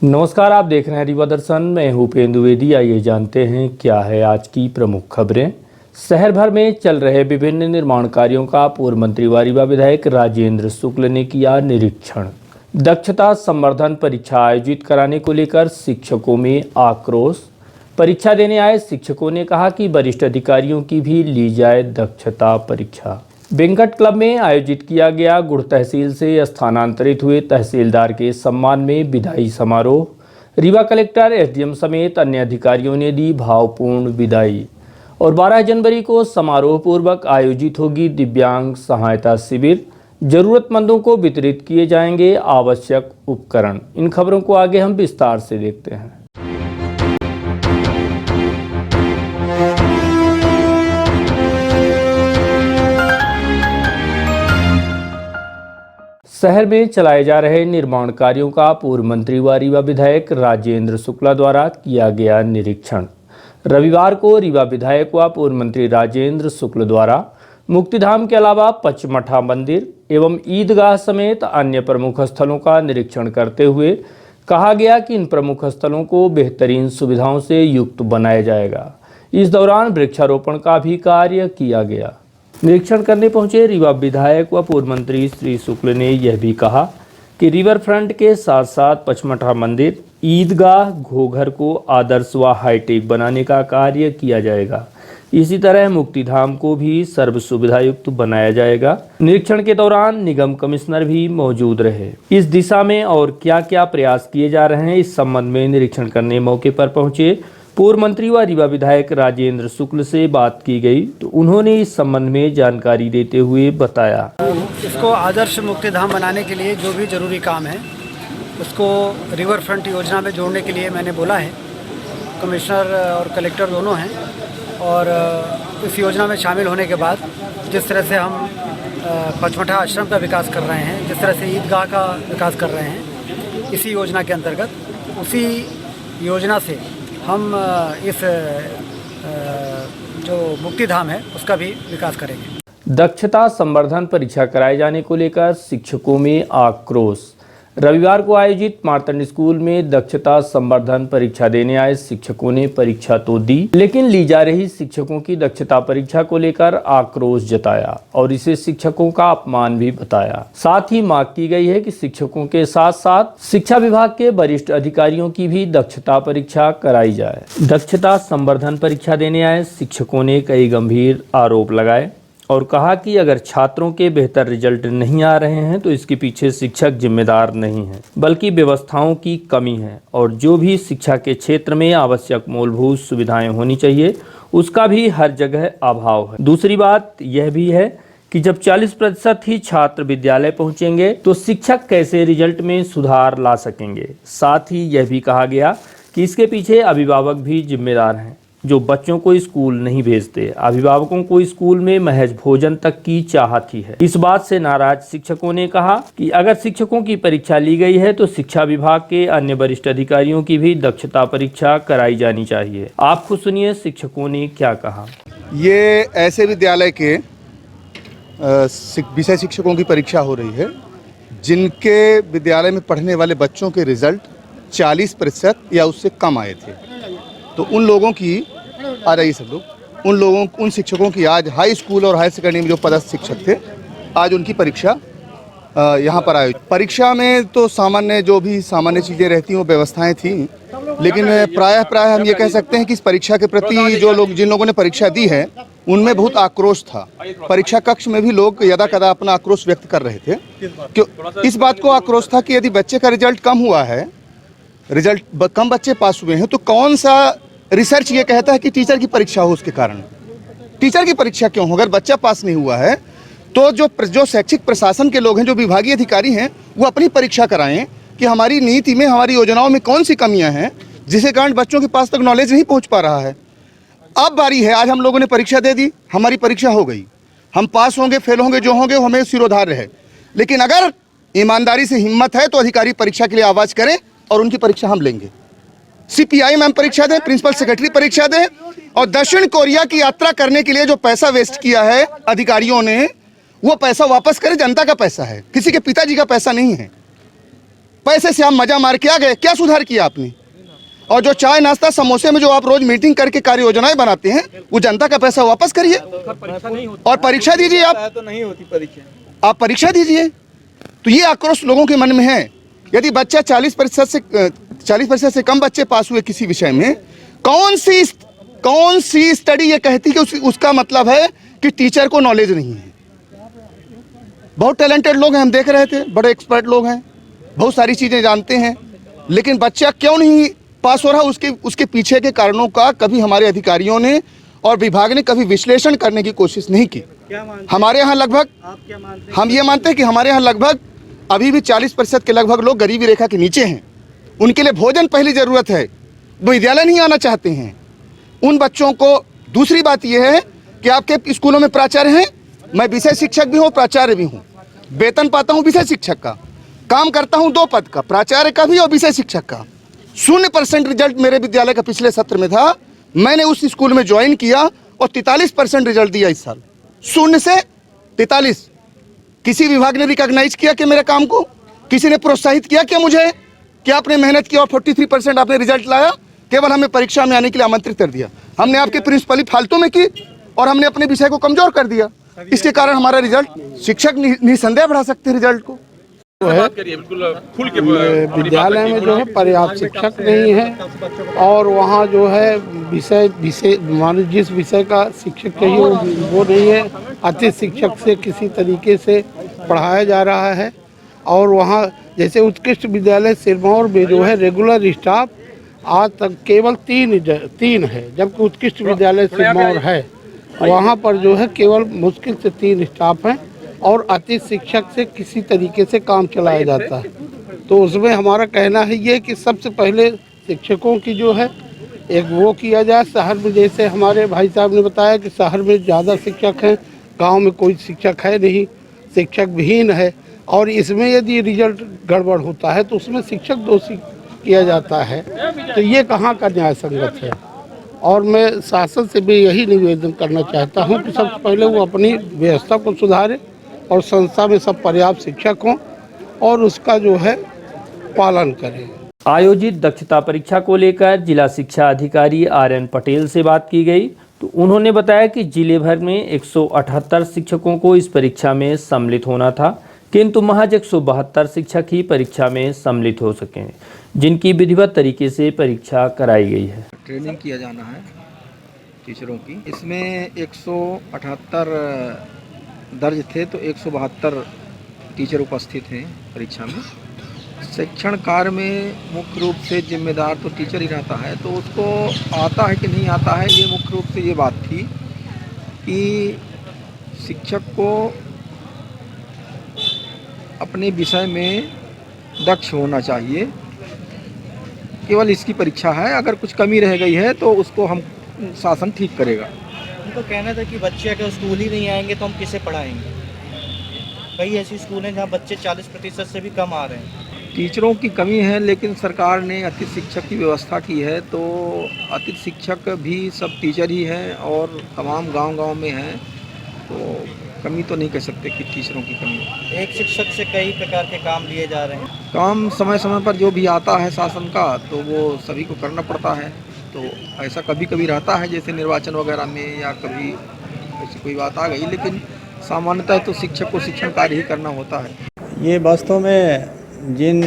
नमस्कार, आप देख रहे हैं रीवा दर्शन। मैं हूं उपेंद्र द्विवेदी। आइए जानते हैं क्या है आज की प्रमुख खबरें। शहर भर में चल रहे विभिन्न निर्माण कार्यों का पूर्व मंत्री व रीवा विधायक राजेंद्र शुक्ल ने किया निरीक्षण। दक्षता संवर्धन परीक्षा आयोजित कराने को लेकर शिक्षकों में आक्रोश। परीक्षा देने आए शिक्षकों ने कहा कि वरिष्ठ अधिकारियों की भी ली जाए दक्षता परीक्षा। वेंकट क्लब में आयोजित किया गया गुड़ तहसील से स्थानांतरित हुए तहसीलदार के सम्मान में विदाई समारोह। रीवा कलेक्टर, एसडीएम समेत अन्य अधिकारियों ने दी भावपूर्ण विदाई। और 12 जनवरी को समारोह पूर्वक आयोजित होगी दिव्यांग सहायता शिविर। जरूरतमंदों को वितरित किए जाएंगे आवश्यक उपकरण। इन खबरों को आगे हम विस्तार से देखते हैं। शहर में चलाए जा रहे निर्माण कार्यों का पूर्व मंत्री व रीवा विधायक राजेंद्र शुक्ला द्वारा किया गया निरीक्षण। रविवार को रीवा विधायक व पूर्व मंत्री राजेंद्र शुक्ल द्वारा मुक्तिधाम के अलावा पचमढ़ा मंदिर एवं ईदगाह समेत अन्य प्रमुख स्थलों का निरीक्षण करते हुए कहा गया कि इन प्रमुख स्थलों को बेहतरीन सुविधाओं से युक्त बनाया जाएगा। इस दौरान वृक्षारोपण का भी कार्य किया गया। निरीक्षण करने पहुंचे रीवा विधायक व पूर्व मंत्री श्री शुक्ल ने यह भी कहा कि रिवर फ्रंट के साथ साथ पचमढ़ा मंदिर, ईदगाह, घोघर को आदर्श व हाईटेक बनाने का कार्य किया जाएगा। इसी तरह मुक्तिधाम को भी सर्व सुविधायुक्त बनाया जाएगा। निरीक्षण के दौरान निगम कमिश्नर भी मौजूद रहे। इस दिशा में और क्या क्या प्रयास किए जा रहे हैं, इस संबंध में निरीक्षण करने मौके पर पहुंचे पूर्व मंत्री व रीवा विधायक राजेंद्र शुक्ल से बात की गई तो उन्होंने इस संबंध में जानकारी देते हुए बताया। इसको आदर्श मुक्तिधाम बनाने के लिए जो भी जरूरी काम है उसको रिवर फ्रंट योजना में जोड़ने के लिए मैंने बोला है। कमिश्नर और कलेक्टर दोनों हैं और इस योजना में शामिल होने के बाद जिस तरह से हम पचमढ़ा आश्रम का विकास कर रहे हैं, जिस तरह से ईदगाह का विकास कर रहे हैं, इसी योजना के अंतर्गत उसी योजना से हम इस जो मुक्तिधाम है उसका भी विकास करेंगे। दक्षता संवर्धन परीक्षा कराए जाने को लेकर शिक्षकों में आक्रोश। रविवार को आयोजित मार्तंड स्कूल में दक्षता संवर्धन परीक्षा देने आए शिक्षकों ने परीक्षा तो दी, लेकिन ली जा रही शिक्षकों की दक्षता परीक्षा को लेकर आक्रोश जताया और इसे शिक्षकों का अपमान भी बताया। साथ ही मांग की गई है कि शिक्षकों के साथ साथ शिक्षा विभाग के वरिष्ठ अधिकारियों की भी दक्षता परीक्षा कराई जाए। दक्षता संवर्धन परीक्षा देने आए शिक्षकों ने कई गंभीर आरोप लगाए और कहा कि अगर छात्रों के बेहतर रिजल्ट नहीं आ रहे हैं तो इसके पीछे शिक्षक जिम्मेदार नहीं है, बल्कि व्यवस्थाओं की कमी है और जो भी शिक्षा के क्षेत्र में आवश्यक मूलभूत सुविधाएं होनी चाहिए उसका भी हर जगह अभाव है। दूसरी बात यह भी है कि जब 40% ही छात्र विद्यालय पहुंचेंगे तो शिक्षक कैसे रिजल्ट में सुधार ला सकेंगे। साथ ही यह भी कहा गया कि इसके पीछे अभिभावक भी जिम्मेदार हैं जो बच्चों को स्कूल नहीं भेजते। अभिभावकों को स्कूल में महज भोजन तक की चाहत ही है। इस बात से नाराज शिक्षकों ने कहा कि अगर शिक्षकों की परीक्षा ली गई है तो शिक्षा विभाग के अन्य वरिष्ठ अधिकारियों की भी दक्षता परीक्षा कराई जानी चाहिए। आप खुद सुनिए शिक्षकों ने क्या कहा। ये ऐसे विद्यालय के विषय शिक्षकों की परीक्षा हो रही है जिनके विद्यालय में पढ़ने वाले बच्चों के रिजल्ट 40% या उससे कम आए थे। तो उन लोगों की आ रही सब लोग उन शिक्षकों की आज हाई स्कूल और हायर सेकेंडरी में जो पदस्थ शिक्षक थे आज उनकी परीक्षा यहाँ पर आयोजित। परीक्षा में तो सामान्य जो भी सामान्य चीज़ें रहती हैं वो व्यवस्थाएं थी, लेकिन प्रायः हम ये कह सकते हैं कि इस परीक्षा के प्रति जिन लोगों ने परीक्षा दी है उनमें बहुत आक्रोश था। परीक्षा कक्ष में भी लोग यदा कदा अपना आक्रोश व्यक्त कर रहे थे। क्यों इस बात को आक्रोश था कि यदि बच्चे का रिजल्ट कम हुआ है, रिजल्ट कम बच्चे पास हुए हैं तो कौन सा रिसर्च ये कहता है कि टीचर की परीक्षा हो उसके कारण। टीचर की परीक्षा क्यों हो? अगर बच्चा पास नहीं हुआ है तो जो शैक्षिक प्रशासन के लोग हैं, जो विभागीय अधिकारी हैं, वो अपनी परीक्षा कराएं कि हमारी नीति में, हमारी योजनाओं में कौन सी कमियां हैं जिसके कारण बच्चों के पास तक नॉलेज नहीं पहुंच पा रहा है। अब बारी है, आज हम लोगों ने परीक्षा दे दी, हमारी परीक्षा हो गई, हम पास होंगे फेल होंगे जो होंगे हमें सिरोधार्य है। लेकिन अगर ईमानदारी से हिम्मत है तो अधिकारी परीक्षा के लिए आवाज करें और उनकी परीक्षा हम लेंगे। सीपीआई मैम परीक्षा दें, प्रिंसिपल सेक्रेटरी परीक्षा दें और दक्षिण कोरिया की यात्रा करने के लिए जो पैसा वेस्ट किया है अधिकारियों ने वो पैसा वापस करें। जनता का पैसा है, किसी के पिताजी का पैसा नहीं है। पैसे से आप मजा मार के आ गए, क्या सुधार किया आपने? और जो चाय नाश्ता समोसे में जो आप रोज मीटिंग करके कार्य योजनाएं बनाते हैं, वो जनता का पैसा वापस करिए और परीक्षा दीजिए। आप तो नहीं होती परीक्षा, आप परीक्षा दीजिए। तो ये आक्रोश लोगों के मन में है। यदि बच्चा 40% से कम बच्चे पास हुए किसी विषय में, कौन सी स्टडी ये कहती है कि उसका मतलब है कि टीचर को नॉलेज नहीं है? बहुत टैलेंटेड लोग हैं, हम देख रहे थे, बड़े एक्सपर्ट लोग हैं, बहुत सारी चीजें जानते हैं, लेकिन बच्चा क्यों नहीं पास हो रहा, उसके पीछे के कारणों का कभी हमारे अधिकारियों ने और विभाग ने कभी विश्लेषण करने की कोशिश नहीं की। हमारे यहाँ लगभग, हम ये मानते हैं कि हमारे यहाँ लगभग अभी भी 40% के लगभग लोग गरीबी रेखा के नीचे हैं। उनके लिए भोजन पहली जरूरत है, वो विद्यालय नहीं आना चाहते हैं। उन बच्चों को, दूसरी बात यह है कि आपके स्कूलों में प्राचार्य हैं, मैं विषय शिक्षक भी हूँ, प्राचार्य भी हूँ, वेतन पाता हूँ विषय शिक्षक का, काम करता हूँ 2 पद का, प्राचार्य का भी और विषय शिक्षक का। 0% रिजल्ट मेरे विद्यालय का पिछले सत्र में था। मैंने उस स्कूल में ज्वाइन किया और 43% रिजल्ट दिया इस साल, 0 से 43। किसी विभाग ने रिकॉग्नाइज किया कि मेरे काम को, किसी ने प्रोत्साहित किया कि मुझे कि आपने मेहनत की और 43% आपने रिजल्ट लाया, केवल हमें परीक्षा में आने के लिए आमंत्रित कर दिया। हमने आपकी प्रिंसिपली फालतू में की और हमने अपने विषय को कमजोर कर दिया। इसके कारण हमारा रिजल्ट, शिक्षक निसंदेह बढ़ा सकते हैं रिजल्ट को। विद्यालय में जो है पर्याप्त शिक्षक नहीं है और वहाँ जो है विषय मान जिस विषय का शिक्षक चाहिए वो नहीं है। अतिथि शिक्षक से किसी तरीके से पढ़ाया जा रहा है और वहाँ जैसे उत्कृष्ट विद्यालय सिरमौर में जो है रेगुलर स्टाफ आज तक केवल 3 है, जबकि उत्कृष्ट विद्यालय सिरमौर है वहाँ पर जो है केवल मुश्किल से 3 स्टाफ हैं और अतिथि शिक्षक से किसी तरीके से काम चलाया जाता है। तो उसमें हमारा कहना है ये कि सबसे पहले शिक्षकों की जो है एक वो किया जाए। शहर में जैसे हमारे भाई साहब ने बताया कि शहर में ज़्यादा शिक्षक हैं, गांव में कोई शिक्षक है नहीं, शिक्षक विहीन है और इसमें यदि रिजल्ट गड़बड़ होता है तो उसमें शिक्षक दोषी किया जाता है। तो ये कहाँ का न्याय संगत है? और मैं शासन से भी यही निवेदन करना चाहता हूँ कि सबसे पहले वो अपनी व्यवस्था को सुधारे और संस्था में सब पर्याप्त शिक्षक हों और उसका जो है पालन करें। आयोजित दक्षता परीक्षा को लेकर जिला शिक्षा अधिकारी RN पटेल से बात की गई तो उन्होंने बताया कि जिले भर में 178 शिक्षकों को इस परीक्षा में सम्मिलित होना था, किंतु महज 172 शिक्षक ही परीक्षा में सम्मिलित हो सके, जिनकी विधिवत तरीके से परीक्षा कराई गई है। ट्रेनिंग किया जाना है टीचरों की। इसमें 178 दर्ज थे तो 172 टीचर उपस्थित हैं परीक्षा में। शिक्षण कार्य में मुख्य रूप से जिम्मेदार तो टीचर ही रहता है, तो उसको आता है कि नहीं आता है, ये मुख्य रूप से ये बात थी कि शिक्षक को अपने विषय में दक्ष होना चाहिए। केवल इसकी परीक्षा है, अगर कुछ कमी रह गई है तो उसको हम शासन ठीक करेगा। उनको कहना था कि बच्चे अगर स्कूल ही नहीं आएंगे तो हम किसे पढ़ाएंगे। कई ऐसी स्कूल हैं जहाँ बच्चे 40% से भी कम आ रहे हैं। टीचरों की कमी है, लेकिन सरकार ने अतिथि शिक्षक की व्यवस्था की है, तो अतिथि शिक्षक भी सब टीचर ही हैं और तमाम गांव-गांव में हैं, तो कमी तो नहीं कह सकते कि टीचरों की कमी है। एक शिक्षक से कई प्रकार के काम लिए जा रहे हैं। काम समय समय पर जो भी आता है शासन का तो वो सभी को करना पड़ता है। तो ऐसा कभी कभी रहता है जैसे निर्वाचन वगैरह में या कभी ऐसी कोई बात आ गई, लेकिन सामान्यतः तो शिक्षक को शिक्षण कार्य ही करना होता है। ये वास्तव में जिन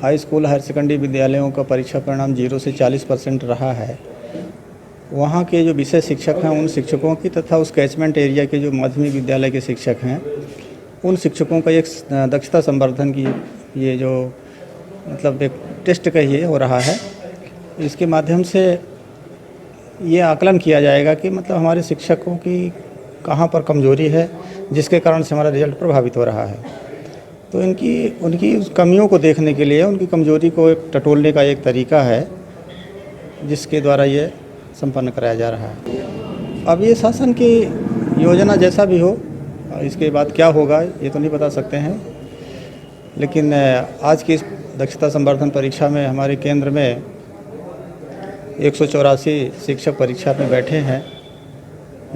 हाई स्कूल हायर सेकेंडरी विद्यालयों का परीक्षा परिणाम 0 से 40% रहा है, वहाँ के जो विषय शिक्षक हैं उन शिक्षकों की तथा उस कैचमेंट एरिया के जो माध्यमिक विद्यालय के शिक्षक हैं उन शिक्षकों का एक दक्षता संवर्धन की ये जो मतलब एक टेस्ट का ये हो रहा है। इसके माध्यम से ये आकलन किया जाएगा कि मतलब हमारे शिक्षकों की कहाँ पर कमजोरी है जिसके कारण से हमारा रिजल्ट प्रभावित हो रहा है। तो उनकी उस कमियों को देखने के लिए उनकी कमजोरी को एक टटोलने का एक तरीका है जिसके द्वारा ये संपन्न कराया जा रहा है। अब ये शासन की योजना जैसा भी हो, इसके बाद क्या होगा ये तो नहीं बता सकते हैं, लेकिन आज की इस दक्षता संवर्धन परीक्षा में हमारे केंद्र में 184 शिक्षक परीक्षा में बैठे हैं,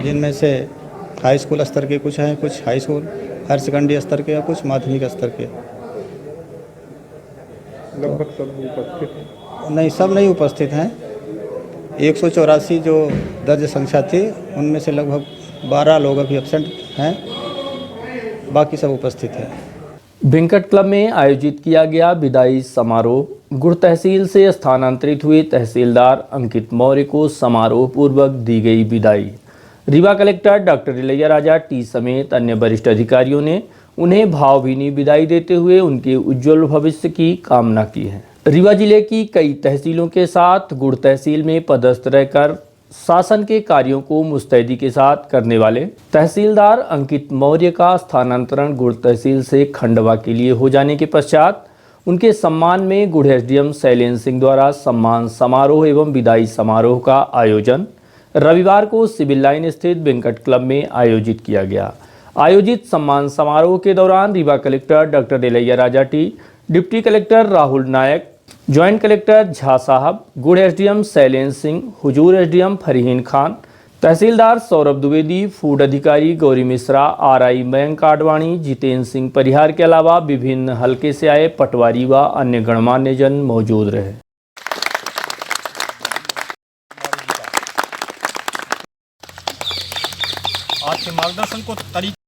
जिनमें से हाई स्कूल स्तर के कुछ हैं, कुछ हाई स्कूल हायर सेकेंडरी स्तर के या कुछ माध्यमिक स्तर के। लगभग सब उपस्थित हैं। नहीं, सब नहीं उपस्थित हैं। 184 जो दर्ज संख्या थी उनमें से लगभग 12 लोग अभी एब्सेंट हैं, बाकी सब उपस्थित हैं। वेंकट क्लब में आयोजित किया गया विदाई समारोह। गुड़ तहसील से स्थानांतरित हुए तहसीलदार अंकित मौर्य को समारोह पूर्वक दी गई विदाई। Rewa collector doctor Ilaiya Raja T समेत अन्य वरिष्ठ अधिकारियों ने उन्हें भावभीनी विदाई देते हुए उनके उज्जवल भविष्य की कामना की है। रीवा जिले की कई तहसीलों के साथ गुड़ तहसील में पदस्थ रहकर शासन के कार्यों को मुस्तैदी के साथ करने वाले तहसीलदार अंकित मौर्य का स्थानांतरण गुड़ तहसील से खंडवा के लिए हो जाने के पश्चात उनके सम्मान में गुड़ एसडीएम शैलेंद्र सिंह द्वारा सम्मान समारोह एवं विदाई समारोह का आयोजन रविवार को सिविल लाइन स्थित वेंकट क्लब में आयोजित किया गया। आयोजित सम्मान समारोह के दौरान Rewa collector doctor Ilaiya Raja T, deputy collector Rahul नायक, ज्वाइंट कलेक्टर झा साहब, गुड़ एसडीएम शैलेंद्र सिंह, हुजूर एसडीएम फरीहीन खान, तहसीलदार सौरभ द्विवेदी, फूड अधिकारी गौरी मिश्रा, आरआई मयंक आडवाणी, जितेंद्र सिंह परिहार के अलावा विभिन्न हलके से आए पटवारी व अन्य गणमान्य जन मौजूद रहे। आज के मार्गदर्शन को तरीके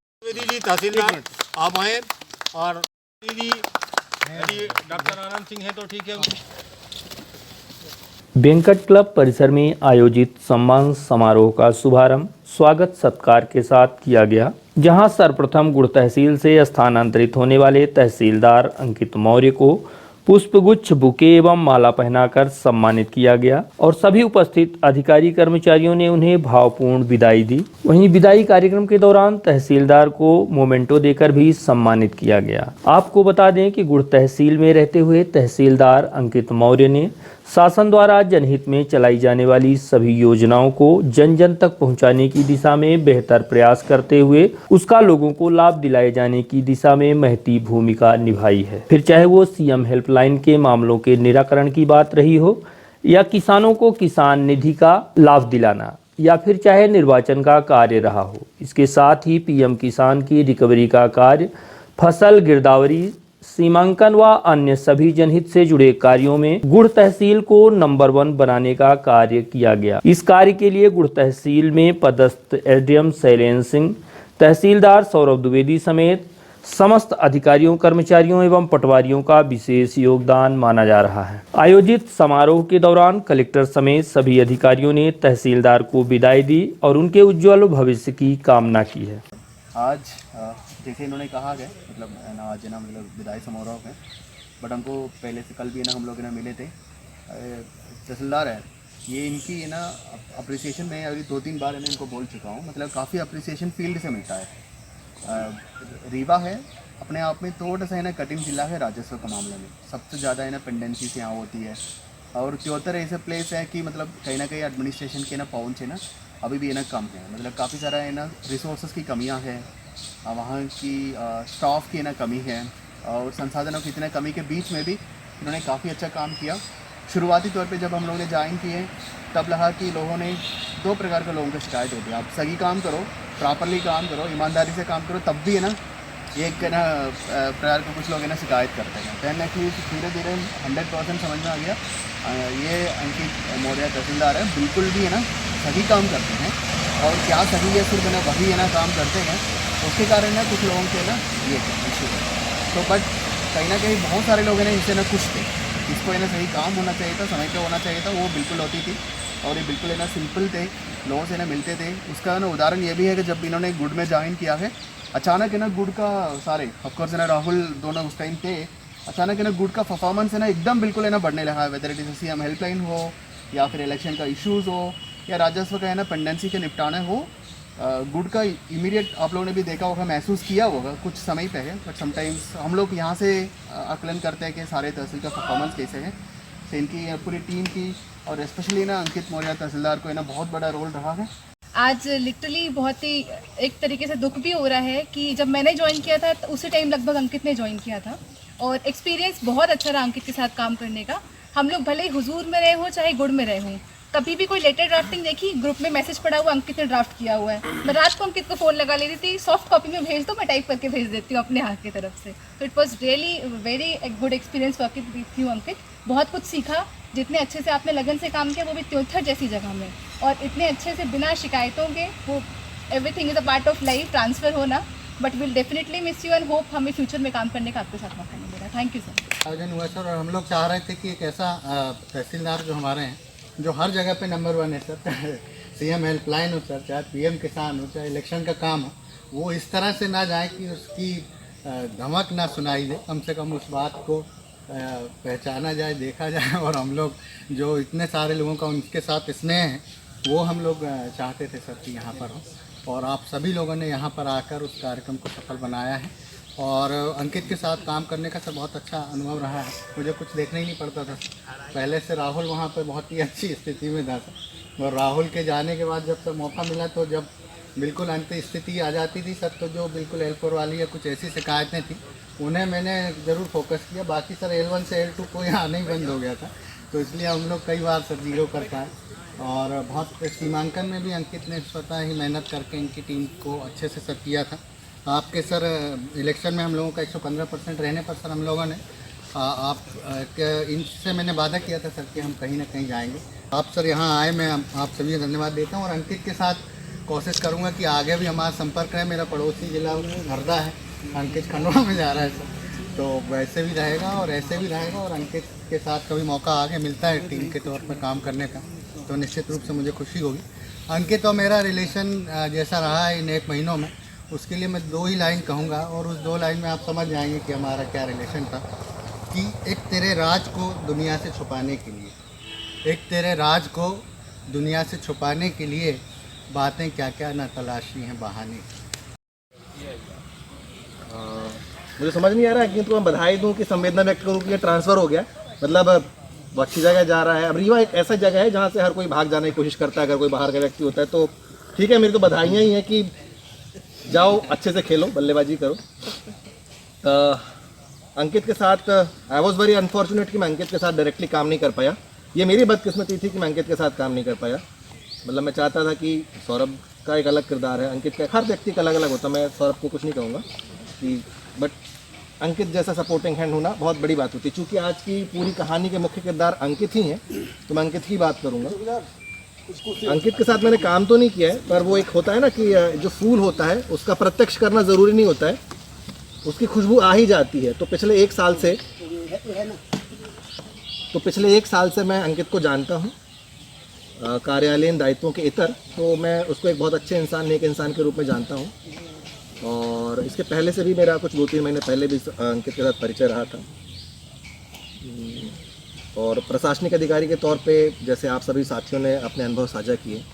तहसीलदार आप आए और दीदी डॉक्टर आनंद सिंह है तो ठीक है। वेंकट क्लब परिसर में आयोजित सम्मान समारोह का शुभारंभ स्वागत सत्कार के साथ किया गया, जहां सर्वप्रथम गुड़ तहसील से स्थानांतरित होने वाले तहसीलदार अंकित मौर्य को पुष्पगुच्छ, बुके एवं माला पहनाकर सम्मानित किया गया और सभी उपस्थित अधिकारी कर्मचारियों ने उन्हें भावपूर्ण विदाई दी। वहीं विदाई कार्यक्रम के दौरान तहसीलदार को मोमेंटो देकर भी सम्मानित किया गया। आपको बता दें कि गुड़ तहसील में रहते हुए तहसीलदार अंकित मौर्य ने शासन द्वारा जनहित में चलाई जाने वाली सभी योजनाओं को जन जन तक पहुंचाने की दिशा में बेहतर प्रयास करते हुए उसका लोगों को लाभ दिलाए जाने की दिशा में महती भूमिका निभाई है। फिर चाहे वो सीएम हेल्पलाइन के मामलों के निराकरण की बात रही हो या किसानों को किसान निधि का लाभ दिलाना या फिर चाहे निर्वाचन का कार्य रहा हो। इसके साथ ही पीएम किसान की रिकवरी का कार्य, फसल गिरदावरी, सीमांकन व अन्य सभी जनहित से जुड़े कार्यों में गुड़ तहसील को नंबर 1 बनाने का कार्य किया गया। इस कार्य के लिए गुड़ तहसील में पदस्थ एसडीएम शैलेंद्र सिंह, तहसीलदार सौरभ द्विवेदी समेत समस्त अधिकारियों, कर्मचारियों एवं पटवारियों का विशेष योगदान माना जा रहा है। आयोजित समारोह के दौरान कलेक्टर समेत सभी अधिकारियों ने तहसीलदार को विदाई दी और उनके उज्जवल भविष्य की कामना की है। आज जैसे इन्होंने कहा है मतलब ना आज ना मतलब विदाई समारोह है, बट हमको पहले से कल भी ना हम लोग ना मिले थे। तहसीलदार है ये इनकी है ना अप्रिसिएशन में अभी 2-3 बार है ना इनको बोल चुका हूँ, मतलब काफ़ी अप्रिसिएशन फील्ड से मिलता है। रीवा है अपने आप में थोड़ा सा है ना कठिन जिला है राजस्व के मामले में, सबसे ज़्यादा है ना पेंडेंसी से यहाँ होती है और त्योतर ऐसे प्लेस है कि मतलब कहीं ना कहीं एडमिनिस्ट्रेशन के ना पहुँच है ना अभी भी है ना कम है, मतलब काफ़ी सारा है ना रिसोर्सेज की कमियाँ हैं, वहाँ की स्टाफ की ना कमी है और संसाधनों की इतने कमी के बीच में भी इन्होंने काफ़ी अच्छा काम किया। शुरुआती तौर पे जब हम लोगों ने ज्वाइन किए तब लगा कि लोगों ने 2 प्रकार के लोगों की शिकायत होती है, आप सही काम करो, प्रॉपरली काम करो, ईमानदारी से काम करो, तब भी है ना एक ना प्रकार के कुछ लोग है ना शिकायत करते हैं। कहना कि धीरे धीरे 100% समझ में आ गया ये अंकित मौर्य तहसीलदार है बिल्कुल भी है ना सही काम करते हैं और क्या सही है सिर्फ है ना वही है ना काम करते हैं, उसके कारण ना कुछ लोगों के ना ये इशू है। तो बट कहीं ना कहीं बहुत सारे लोग हैं ना इससे ना खुश थे, इसको है ना सही काम होना चाहिए था, समय पे होना चाहिए था, वो बिल्कुल होती थी और ये बिल्कुल है ना सिंपल थे, लोगों से ना मिलते थे। उसका ना उदाहरण ये भी है कि जब इन्होंने गुड़ में ज्वाइन किया है अचानक है ना गुड़ का सारे ऑफकोर्स है ना राहुल दोनों उस टाइम थे, अचानक है ना गुड़ का परफॉर्मेंस है ना एकदम बिल्कुल है ना बढ़ने लगा है, whether it is CM helpline हो या फिर इलेक्शन का इश्यूज़ हो या राजस्व का है ना पेंडेंसी के निपटाने हो। गुड़ का इमीडिएट आप लोगों ने भी देखा होगा, महसूस किया होगा कुछ समय पे है, बट समटाइम्स हम लोग यहाँ से आकलन करते हैं कि सारे तहसील का परफॉर्मेंस कैसे है। तो इनकी पूरी टीम की और स्पेशली ना अंकित मौर्य तहसीलदार को है ना बहुत बड़ा रोल रहा है। आज लिटरली बहुत ही एक तरीके से दुख भी हो रहा है कि जब मैंने ज्वाइन किया था तो उसी टाइम लगभग अंकित ने ज्वाइन किया था और एक्सपीरियंस बहुत अच्छा रहा अंकित के साथ काम करने का। हम लोग भले ही हुजूर में रहे हों चाहे गुड़ में रहे हों, कभी भी कोई लेटर ड्राफ्टिंग देखी, ग्रुप में मैसेज पड़ा हुआ अंकित ने ड्राफ्ट किया हुआ है, मैं रात को अंकित को फ़ोन लगा लेती थी, सॉफ्ट कॉपी में भेज दो, मैं टाइप करके भेज देती हूँ अपने हाथ की तरफ से। तो it was really very good experience working with you Ankit. बहुत कुछ सीखा, जितने अच्छे से आपने लगन से काम किया, वो भी त्योथर जैसी जगह में, और इतने अच्छे से बिना शिकायतों के। वो everything is a part of life, transfer होना, but will definitely miss you and hope हमें फ्यूचर में काम करने का आपके साथ मौका मिलेगा। Thank you sir. आयोजन हुआ सर, और हम लोग चाह रहे थे कि एक ऐसा तहसीलदार जो हमारे हैं, जो हर जगह पे नंबर 1 है सर, सीएम हेल्पलाइन हो सर, चाहे पीएम किसान हो, चाहे इलेक्शन का काम हो, वो इस तरह से ना जाए कि उसकी धमक ना सुनाई दे। कम से कम उस बात को पहचाना जाए, देखा जाए, और हम लोग जो इतने सारे लोगों का उनके साथ स्नेह है, वो हम लोग चाहते थे सर कि यहाँ पर हो, और आप सभी लोगों ने यहाँ पर आकर उस कार्यक्रम को सफल बनाया है। और अंकित के साथ काम करने का सर बहुत अच्छा अनुभव रहा है, मुझे कुछ देखना ही नहीं पड़ता था। पहले से राहुल वहाँ पर बहुत ही अच्छी स्थिति में था सर, और राहुल के जाने के बाद जब सर मौका मिला, तो जब बिल्कुल अंत स्थिति आ जाती थी सर, तो जो बिल्कुल L4 वाली या कुछ ऐसी शिकायतें थी, उन्हें मैंने ज़रूर फोकस किया। बाकी सर L1 से L2 कोई आना ही बंद हो गया था, तो इसलिए हम लोग कई बार सर 0 कर पाए। और बहुत सीमांकन में भी अंकित ने स्वतः ही मेहनत करके इनकी टीम को अच्छे से सर किया था। आपके सर इलेक्शन में हम लोगों का 115% रहने पर सर हम लोगों ने इनसे मैंने वादा किया था सर कि हम कहीं ना कहीं जाएंगे। आप सर यहाँ आए, मैं आप सभी को धन्यवाद देता हूँ, और अंकित के साथ कोशिश करूँगा कि आगे भी हमारा संपर्क रहे। मेरा पड़ोसी जिला हरदा है, अंकित खंडवा में जा रहा है सर, तो वैसे भी रहेगा और ऐसे भी रहेगा। और अंकित के साथ कभी मौका आगे मिलता है टीम के तौर पर काम करने का, तो निश्चित रूप से मुझे खुशी होगी। अंकित और मेरा रिलेशन जैसा रहा है इन 1 महीनों में, उसके लिए मैं 2 ही लाइन कहूँगा, और उस 2 लाइन में आप समझ जाएंगे कि हमारा क्या रिलेशन था। कि एक तेरे राज को दुनिया से छुपाने के लिए, एक तेरे राज को दुनिया से छुपाने के लिए बातें क्या क्या ना तलाशी हैं बहाने। मुझे समझ नहीं आ रहा है कि तो मैं बधाई दूं कि संवेदना व्यक्त करूं कि ये ट्रांसफ़र हो गया, मतलब वो अच्छी जगह जा रहा है। अब रीवा एक ऐसा जगह है जहाँ से हर कोई भाग जाने की कोशिश करता है, अगर कोई बाहर का व्यक्ति होता है तो ठीक है। मेरी तो बधाइयाँ ही हैं कि जाओ अच्छे से खेलो, बल्लेबाजी करो। अंकित के साथ आई वॉज वेरी अनफॉर्चुनेट कि मैं अंकित के साथ डायरेक्टली काम नहीं कर पाया। ये मेरी बदकिस्मती थी कि मैं अंकित के साथ काम नहीं कर पाया। मतलब मैं चाहता था कि सौरभ का एक अलग किरदार है, अंकित का, हर व्यक्ति का अलग अलग होता। मैं सौरभ को कुछ नहीं कहूँगा कि, बट अंकित जैसा सपोर्टिंग हैंड होना बहुत बड़ी बात होती है। चूँकि आज की पूरी कहानी के मुख्य किरदार अंकित ही हैं, तो मैं अंकित की बात करूँगा। अंकित के साथ मैंने काम तो नहीं किया है, पर वो एक होता है ना कि जो फूल होता है उसका प्रत्यक्ष करना ज़रूरी नहीं होता है, उसकी खुशबू आ ही जाती है। तो पिछले 1 साल से मैं अंकित को जानता हूँ, कार्यालयीन दायित्वों के इतर, तो मैं उसको एक बहुत अच्छे इंसान, नेक इंसान के रूप में जानता हूँ। और इसके पहले से भी मेरा कुछ 2-3 महीने पहले भी अंकित के साथ परिचय रहा था। और प्रशासनिक अधिकारी के तौर पे जैसे आप सभी साथियों ने अपने अनुभव साझा किए,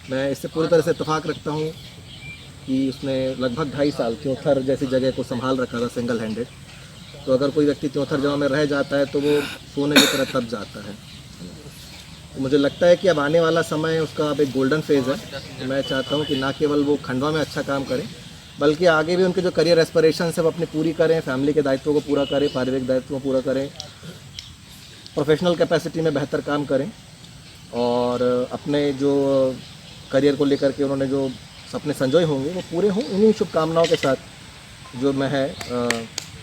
मैं इससे पूरी तरह से इत्तेफाक रखता हूँ कि उसने लगभग 2.5 साल त्योथर जैसी जगह को संभाल रखा था सिंगल हैंडेड। तो अगर कोई व्यक्ति त्योथर जगह में रह जाता है तो वो सोने की तरह तप जाता है। तो मुझे लगता है कि अब आने वाला समय उसका अब एक गोल्डन फेज़ है। तो मैं चाहता हूँ कि ना केवल वो खंडवा में अच्छा काम करें, बल्कि आगे भी उनके जो करियर एस्पिरेशंस है वो अपनी पूरी करें, फैमिली के दायित्वों को पूरा करें, पारिवारिक दायित्वों को पूरा करें, प्रोफेशनल कैपेसिटी में बेहतर काम करें, और अपने जो करियर को लेकर के उन्होंने जो सपने संजोए होंगे वो पूरे हों। इन्हीं शुभकामनाओं के साथ जो मैं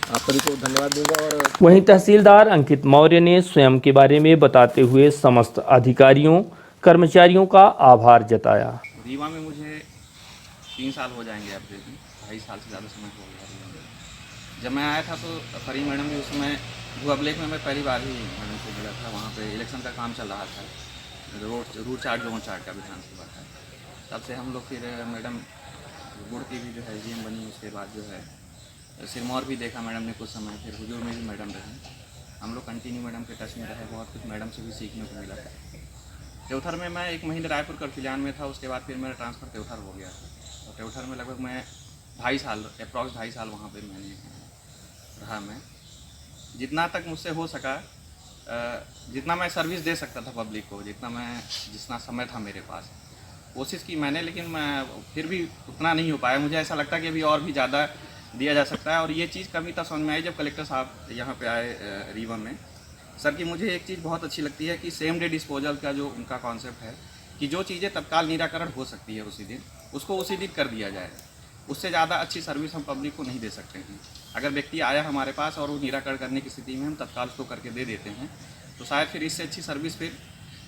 आप सभी को धन्यवाद दूंगा। और वहीं तहसीलदार अंकित मौर्य ने स्वयं के बारे में बताते हुए समस्त अधिकारियों कर्मचारियों का आभार जताया। रीवा में मुझे 3 साल हो जाएंगे, अब 2.5 साल से ज़्यादा समय हो गया। जब मैं आया था तो फरी मैडम भी उस समय भुआबलेख में मैं पहली बार ही मैडम से मिला था। वहाँ पे इलेक्शन का काम चल रहा था, रूट चार्ट जोन चार्ट का विधानसभा था। तब से हम लोग फिर मैडम गुड़ की भी जो है GM बनी, उसके बाद जो है सिरमौर भी देखा मैडम ने कुछ समय, फिर हुजूर में भी मैडम रहे। हम लोग कंटिन्यू मैडम के टच में रहे, बहुत कुछ मैडम से भी सीखने को मिला था। त्योथर में मैं 1 महीने रायपुर करफिलियान में था, उसके बाद फिर मेरा ट्रांसफ़र त्योथर हो गया था। और त्योथर में लगभग मैं 2.5 साल, अप्रॉक्स 2.5 साल वहाँ पर मैंने रहा। मैं जितना तक मुझसे हो सका, जितना मैं सर्विस दे सकता था पब्लिक को, जितना समय था मेरे पास, कोशिश की मैंने, लेकिन मैं फिर भी उतना नहीं हो पाया। मुझे ऐसा लगता कि अभी और भी ज़्यादा दिया जा सकता है। और ये चीज़ कभी तक समझ में आई जब कलेक्टर साहब यहाँ पे आए रीवा में, सर की मुझे एक चीज़ बहुत अच्छी लगती है कि सेम डे डिस्पोजल का जो उनका कॉन्सेप्ट है कि जो चीज़ें तत्काल निराकरण हो सकती है उसी दिन, उसको उसी दिन कर दिया जाए। उससे ज़्यादा अच्छी सर्विस हम पब्लिक को नहीं दे सकते हैं। अगर व्यक्ति आया हमारे पास और वो निराकरण करने की स्थिति में हम तत्काल उसको करके दे देते हैं, तो शायद फिर इससे अच्छी सर्विस फिर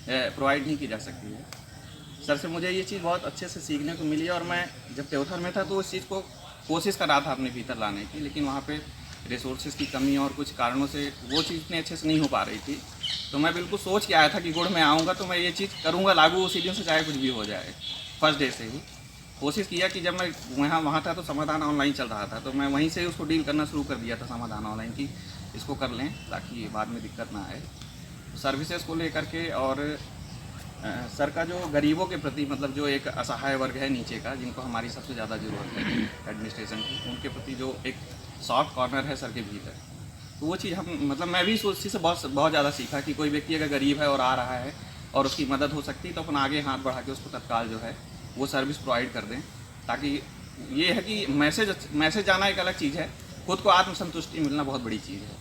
प्रोवाइड नहीं की जा सकती है। सर से मुझे ये चीज़ बहुत अच्छे से सीखने को मिली और मैं जब त्योथर में था तो उस चीज़ को कोशिश कर रहा था अपने भीतर लाने की, लेकिन वहाँ पे रिसोर्सेज की कमी और कुछ कारणों से वो चीज़ इतने अच्छे से नहीं हो पा रही थी। तो मैं बिल्कुल सोच के आया था कि गुड़ में आऊँगा तो मैं ये चीज़ करूँगा लागू उसी दिन से, चाहे कुछ भी हो जाए। फर्स्ट डे से ही कोशिश किया कि जब मैं वहाँ था तो समाधान ऑनलाइन चल रहा था, तो मैं वहीं से उसको डील करना शुरू कर दिया था समाधान ऑनलाइन की, इसको कर लें ताकि बाद में दिक्कत ना आए। सर्विसेज को लेकर के और सर का जो गरीबों के प्रति, मतलब जो एक असहाय वर्ग है नीचे का, जिनको हमारी सबसे ज़्यादा ज़रूरत है एडमिनिस्ट्रेशन की, उनके प्रति जो एक सॉफ्ट कॉर्नर है सर के भीतर, तो वो चीज़ हम मतलब मैं भी उस चीज़ से बहुत ज़्यादा सीखा कि कोई व्यक्ति अगर गरीब है और आ रहा है और उसकी मदद हो सकती है तो अपन आगे हाथ बढ़ा के उसको तत्काल जो है वो सर्विस प्रोवाइड कर दें, ताकि ये है कि मैसेज जाना एक अलग चीज़ है, खुद को आत्मसंतुष्टि मिलना बहुत बड़ी चीज़ है।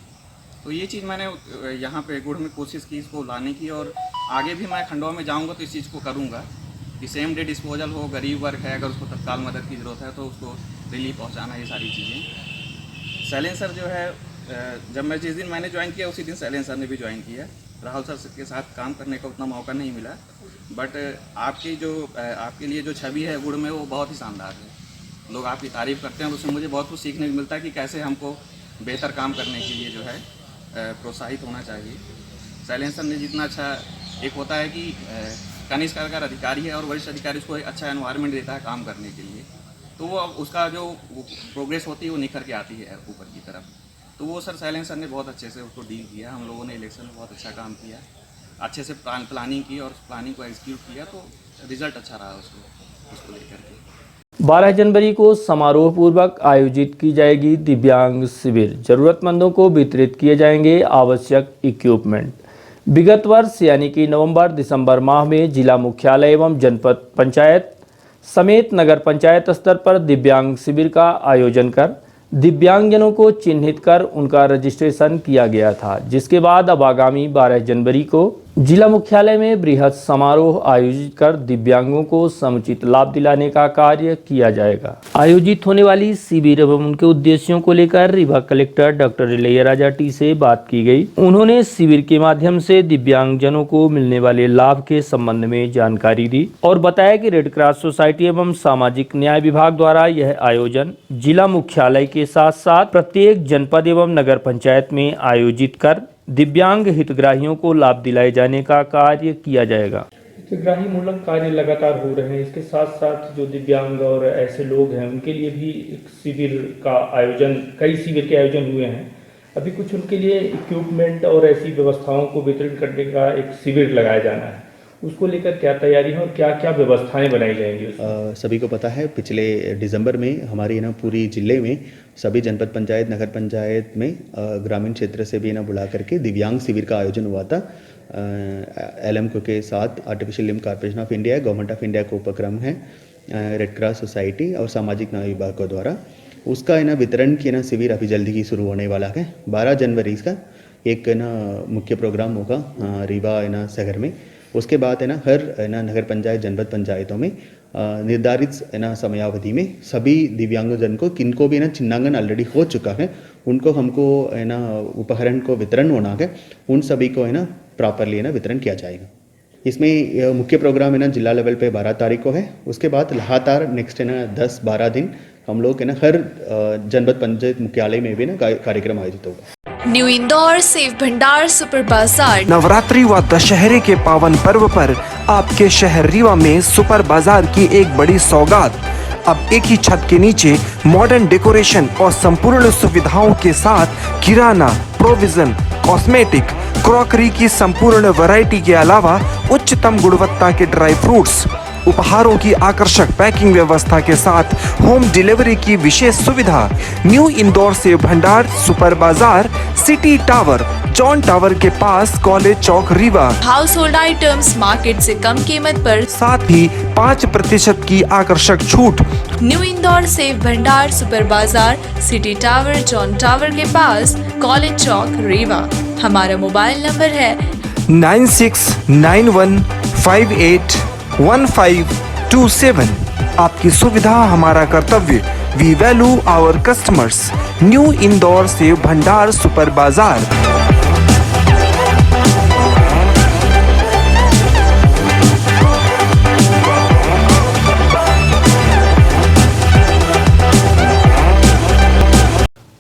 तो ये चीज़ मैंने यहाँ पे गुड़ में कोशिश की इसको लाने की, और आगे भी मैं खंडवा में जाऊँगा तो इस चीज़ को करूँगा कि सेम डे डिस्पोजल हो, गरीब वर्ग है अगर उसको तत्काल मदद की ज़रूरत है तो उसको रिलीफ पहुँचाना, ये सारी चीज़ें। शैलेंद्र सर जो है, जब मैं जिस दिन मैंने ज्वाइन किया उसी दिन शैलेंद्र सर ने भी ज्वाइन किया। राहुल सर के साथ काम करने का उतना मौका नहीं मिला, बट आपके लिए जो छवि है गुड़ में वो बहुत ही शानदार है। लोग आपकी तारीफ़ करते हैं और उससे मुझे बहुत कुछ सीखने को मिलता है कि कैसे हमको बेहतर काम करने के लिए जो है प्रोत्साहित होना चाहिए। शैलेंद्र सर ने जितना अच्छा, एक होता है कि कनिष्ठ अगर अधिकारी है और वरिष्ठ अधिकारी उसको एक अच्छा एनवायरनमेंट देता है काम करने के लिए, तो वो उसका जो प्रोग्रेस होती है वो निखर के आती है ऊपर की तरफ। तो वो सर शैलेंद्र सर ने बहुत अच्छे से उसको डील किया। हम लोगों ने इलेक्शन में बहुत अच्छा काम किया, अच्छे से प्लानिंग की और प्लानिंग को एग्जीक्यूट किया, तो रिजल्ट अच्छा रहा उसको लेकर के। 12 जनवरी को समारोह पूर्वक आयोजित की जाएगी दिव्यांग शिविर। जरूरतमंदों को वितरित किए जाएंगे आवश्यक इक्विपमेंट। विगत वर्ष यानी कि नवंबर दिसंबर माह में जिला मुख्यालय एवं जनपद पंचायत समेत नगर पंचायत स्तर पर दिव्यांग शिविर का आयोजन कर दिव्यांगजनों को चिन्हित कर उनका रजिस्ट्रेशन किया गया था, जिसके बाद अब आगामी 12 जनवरी को जिला मुख्यालय में बृहद समारोह आयोजित कर दिव्यांगों को समुचित लाभ दिलाने का कार्य किया जाएगा। आयोजित होने वाली शिविर एवं उनके उद्देश्यों को लेकर Rewa collector doctor Ilaiyaraaja T से बात की गई। उन्होंने शिविर के माध्यम से दिव्यांगजनों को मिलने वाले लाभ के संबंध में जानकारी दी और बताया कि रेड क्रॉस सोसाइटी एवं सामाजिक न्याय विभाग द्वारा यह आयोजन जिला मुख्यालय के साथ साथ प्रत्येक जनपद एवं नगर पंचायत में आयोजित कर दिव्यांग हितग्राहियों को लाभ दिलाए जाने का कार्य किया जाएगा। हितग्राही मूलक कार्य लगातार हो रहे हैं, इसके साथ साथ जो दिव्यांग और ऐसे लोग हैं उनके लिए भी एक शिविर का आयोजन, कई शिविर के आयोजन हुए हैं। अभी कुछ उनके लिए इक्विपमेंट और ऐसी व्यवस्थाओं को वितरण करने का एक शिविर लगाया जाना है, उसको लेकर क्या तैयारी है और क्या क्या व्यवस्थाएं बनाई जाएंगी? सभी को पता है पिछले दिसंबर में हमारी ना पूरी जिले में सभी जनपद पंचायत नगर पंचायत में ग्रामीण क्षेत्र से भी ना बुला करके दिव्यांग शिविर का आयोजन हुआ था। LMCO के साथ artificial limb corporation of India, government of India का उपक्रम है, रेड क्रॉस सोसाइटी और सामाजिक न्याय विभाग के द्वारा उसका ना वितरण की ना शिविर अभी जल्दी ही शुरू होने वाला है। 12 जनवरी का एक ना मुख्य प्रोग्राम होगा रीवा ना शहर में। उसके बाद है ना हर ना नगर पंचायत जनपद पंचायतों में निर्धारित ना समयावधि में सभी दिव्यांगजन को किनको भी ना चिन्हांकन ऑलरेडी हो चुका है उनको हमको है ना उपकरण को वितरण होना है, उन सभी को है ना प्रॉपरली है ना वितरण किया जाएगा। इसमें मुख्य प्रोग्राम है ना जिला लेवल पे 12 तारीख को है। उसके बाद लगातार नेक्स्ट है ना 10-12 दिन हम लोग है ना हर जनपद पंचायत मुख्यालय में भी ना कार्यक्रम आयोजित होगा। न्यू इंदौर सेव भंडार सुपर बाजार। नवरात्रि व दशहरे के पावन पर्व पर आपके शहर रीवा में सुपर बाजार की एक बड़ी सौगात। अब एक ही छत के नीचे मॉडर्न डेकोरेशन और संपूर्ण सुविधाओं के साथ किराना, प्रोविजन, कॉस्मेटिक, क्रॉकरी की संपूर्ण वैरायटी के अलावा उच्चतम गुणवत्ता के ड्राई फ्रूट्स, उपहारों की आकर्षक पैकिंग व्यवस्था के साथ होम डिलीवरी की विशेष सुविधा। New Indore Sev Bhandar, super Bazaar, city tower, John tower के पास, college Chowk, Rewa. Household items market से कम कीमत पर, साथ ही 5% की आकर्षक छूट। New Indore Sev Bhandar, super Bazaar, city tower, John tower के पास, कॉलेज चौक, रीवा। हमारा मोबाइल नंबर है 9691581527। आपकी सुविधा हमारा कर्तव्य। We value our customers. New Indore Sev Bhandar, super Bazaar.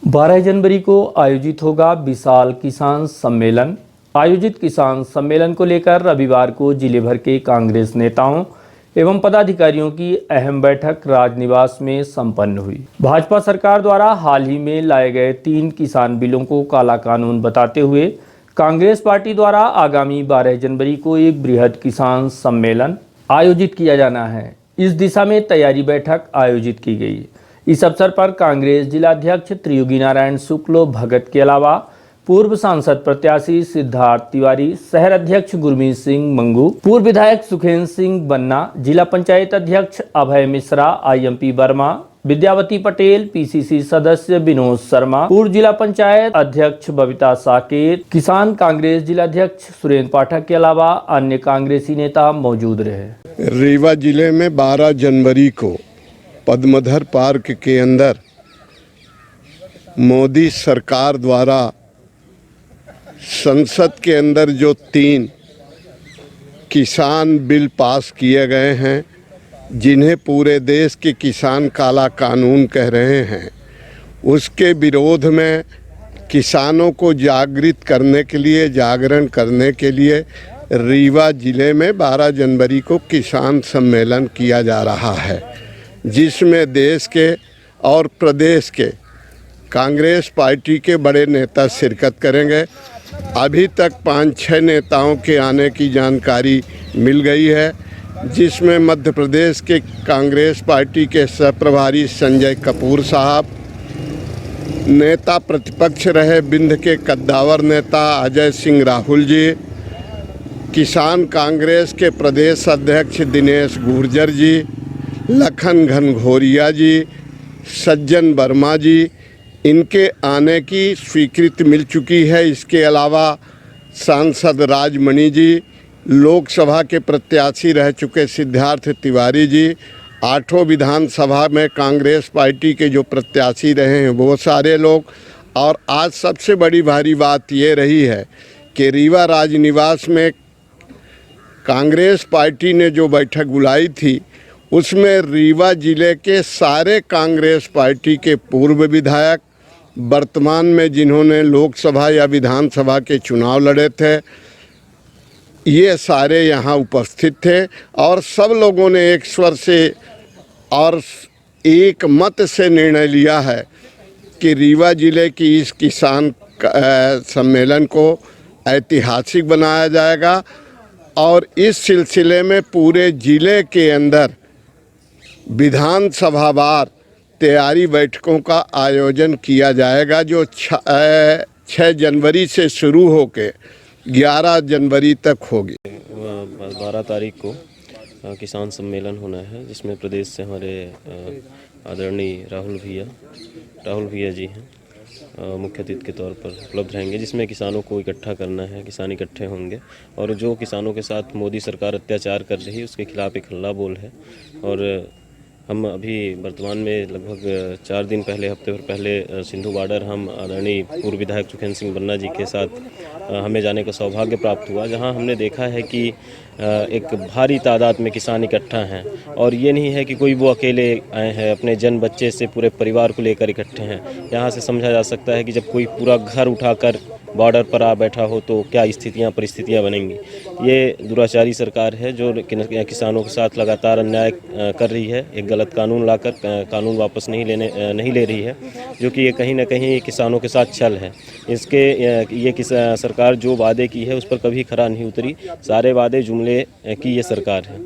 बारह जनवरी को आयोजित होगा विशाल किसान सम्मेलन। आयोजित किसान सम्मेलन को लेकर रविवार को जिले भर के कांग्रेस नेताओं एवं पदाधिकारियों की अहम बैठक राजनिवास में संपन्न हुई। भाजपा सरकार द्वारा हाल ही में लाए गए 3 किसान बिलों को काला कानून बताते हुए कांग्रेस पार्टी द्वारा आगामी 12 जनवरी को एक बृहद किसान सम्मेलन आयोजित किया जाना है। इस दिशा में तैयारी बैठक आयोजित की गई। इस अवसर पर कांग्रेस जिलाध्यक्ष त्रियोगी नारायण शुक्ल भगत के अलावा पूर्व सांसद प्रत्याशी सिद्धार्थ तिवारी, शहर अध्यक्ष गुरमीत सिंह मंगू, पूर्व विधायक सुखेंद्र सिंह बन्ना, जिला पंचायत अध्यक्ष अभय मिश्रा, IMP वर्मा, विद्यावती पटेल, PCC सदस्य विनोद शर्मा, पूर्व जिला पंचायत अध्यक्ष बबीता साकेत, किसान कांग्रेस जिलाध्यक्ष सुरेंद्र पाठक के अलावा अन्य कांग्रेसी नेता मौजूद रहे। रीवा जिले में 12 जनवरी को पद्मधर पार्क के अंदर मोदी सरकार द्वारा संसद के अंदर जो 3 किसान बिल पास किए गए हैं, जिन्हें पूरे देश के किसान काला कानून कह रहे हैं, उसके विरोध में किसानों को जागृत करने के लिए, जागरण करने के लिए रीवा जिले में 12 जनवरी को किसान सम्मेलन किया जा रहा है, जिसमें देश के और प्रदेश के कांग्रेस पार्टी के बड़े नेता शिरकत करेंगे। अभी तक 5-6 नेताओं के आने की जानकारी मिल गई है, जिसमें मध्य प्रदेश के कांग्रेस पार्टी के सह प्रभारी संजय कपूर साहब, नेता प्रतिपक्ष रहे बिंद के कद्दावर नेता अजय सिंह राहुल जी, किसान कांग्रेस के प्रदेश अध्यक्ष दिनेश गुर्जर जी, लखन घनघोरिया जी, सज्जन वर्मा जी, इनके आने की स्वीकृति मिल चुकी है। इसके अलावा सांसद राजमणि जी, लोकसभा के प्रत्याशी रह चुके सिद्धार्थ तिवारी जी, 8 विधानसभा में कांग्रेस पार्टी के जो प्रत्याशी रहे हैं वो सारे लोग। और आज सबसे बड़ी भारी बात ये रही है कि रीवा राजनिवास में कांग्रेस पार्टी ने जो बैठक बुलाई थी, उसमें रीवा जिले के सारे कांग्रेस पार्टी के पूर्व विधायक, वर्तमान में जिन्होंने लोकसभा या विधानसभा के चुनाव लड़े थे, ये सारे यहाँ उपस्थित थे और सब लोगों ने एक स्वर से और एक मत से निर्णय लिया है कि रीवा जिले की इस किसान सम्मेलन को ऐतिहासिक बनाया जाएगा और इस सिलसिले में पूरे जिले के अंदर विधानसभावार तैयारी बैठकों का आयोजन किया जाएगा, जो 6 जनवरी से शुरू होकर 11 जनवरी तक होगी। 12 तारीख को किसान सम्मेलन होना है, जिसमें प्रदेश से हमारे आदरणीय राहुल भैया जी हैं मुख्य अतिथि के तौर पर उपलब्ध रहेंगे, जिसमें किसानों को इकट्ठा करना है। किसान इकट्ठे होंगे और जो किसानों के साथ मोदी सरकार अत्याचार कर रही है उसके खिलाफ एक हल्ला बोल है। और हम अभी वर्तमान में लगभग 4 दिन पहले, हफ्ते भर पहले सिंधु बॉर्डर हम आदरणीय पूर्व विधायक सुखेंद्र सिंह बन्ना जी के साथ हमें जाने का सौभाग्य प्राप्त हुआ, जहां हमने देखा है कि एक भारी तादाद में किसान इकट्ठा हैं। और ये नहीं है कि कोई वो अकेले आए हैं, अपने जन बच्चे से पूरे परिवार को लेकर इकट्ठे हैं। यहाँ से समझा जा सकता है कि जब कोई पूरा घर उठाकर बॉर्डर पर आ बैठा हो तो क्या परिस्थितियाँ बनेंगी। ये दुराचारी सरकार है जो किसानों के साथ लगातार अन्याय कर रही है। एक गलत कानून लाकर कानून वापस नहीं ले रही है, जो कि ये कहीं ना कहीं किसानों के साथ छल है। ये सरकार जो वादे की है उस पर कभी खरा नहीं उतरी। सारे वादे जुमले की ये सरकार है।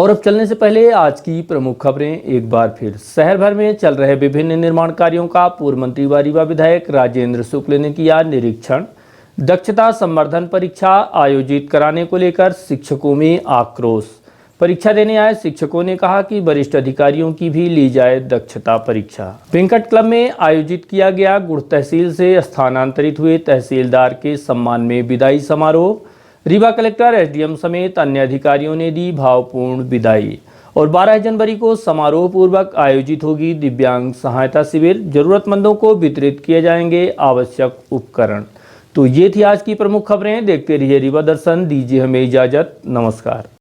और अब चलने से पहले आज की प्रमुख खबरें एक बार फिर। शहर भर में चल रहे विभिन्न निर्माण कार्यों का पूर्व मंत्री व रीवा विधायक राजेंद्र शुक्ल ने किया निरीक्षण। दक्षता संवर्धन परीक्षा आयोजित कराने को लेकर शिक्षकों में आक्रोश। परीक्षा देने आए शिक्षकों ने कहा कि वरिष्ठ अधिकारियों की भी ली जाए दक्षता परीक्षा। वेंकट क्लब में आयोजित किया गया गुड़ तहसील से स्थानांतरित हुए तहसीलदार के सम्मान में विदाई समारोह। रीवा कलेक्टर, एसडीएम समेत अन्य अधिकारियों ने दी भावपूर्ण विदाई। और 12 जनवरी को समारोह पूर्वक आयोजित होगी दिव्यांग सहायता शिविर। जरूरतमंदों को वितरित किए जाएंगे आवश्यक उपकरण। तो ये थी आज की प्रमुख खबरें। देखते रहिए रीवा दर्शन। दीजिए हमें इजाजत। नमस्कार।